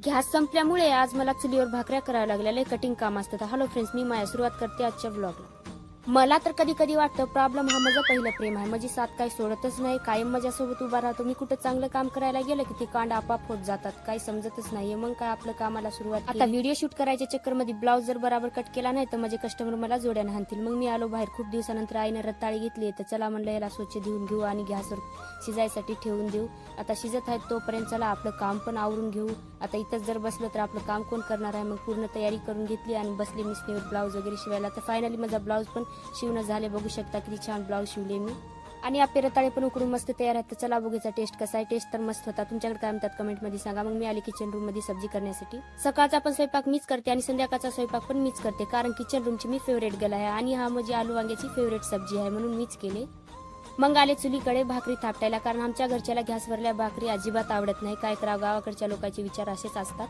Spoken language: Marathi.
गॅस संपल्यामुळे आज मला चुलीवर भाकऱ्या कराव्या लागल्या. लय कटिंग काम असतं. हॅलो फ्रेंड्स, मी माया सुरुवात करते आजच्या ब्लॉगला. मला तर कधी कधी वाटतं प्रॉब्लेम हा माझं पहिलं प्रेम आहे. माझी साथ काही सोडतच नाही, कायम माझ्यासोबत उभा राहतो. मी कुठं चांगलं काम करायला गेलं की ते कांड आपाप होत जातात, काही समजतच नाहीये. मग काय आपलं कामाला सुरुवात. आता व्हिडिओ शूट करायच्या चक्करमध्ये ब्लाऊज जर बरोबर कट केला नाही तर माझे कस्टमर मला जोड्याने हाणतील. मग मी आलो बाहेर. खूप दिवसानंतर आईने रताळी घेतली तर चला म्हणलं याला स्वच्छ धुवून घेऊ आणि गॅसवर शिजायसाठी ठेवून देऊ. आता शिजत आहेत तोपर्यंत चला आपलं काम पण आवरून घेऊ. आता इथंच जर बसलो तर आपलं काम कोण करणार आहे. मग पूर्ण तयारी करून घेतली आणि बसले मिशनीवर ब्लाऊज वगैरे शिवायला. तर फायनली माझा ब्लाऊज पण शिवणं झाले. बघू शकता किती छान ब्लाऊज शिवले मी. आणि आपले रताळे पण उकडून मस्त तयार आहेत. तर चला बघूचा टेस्ट कसा आहे. टेस्ट तर मस्त होता. तुमच्याकडे काय म्हणतात कमेंट मध्ये सांगा. मग मी आले किचन रूम मध्ये सब्जी करण्यासाठी. सकाळचा पण स्वयंपाक मीच करते आणि संध्याकाळचा स्वयंपाक पण मीच करते, कारण किचन रूमची मी फेवरेट गर्ल आहे आणि हा म्हणजे आलू वांग्याची फेवरेट सब्जी आहे म्हणून मीच केले. मग आले चुलीकडे भाकरी थापटायला, कारण आमच्या घरच्याला गॅसवरल्या भाकरी अजिबात आवडत नाही. काय करावं, गावाकडच्या लोकांचे विचार असेच असतात.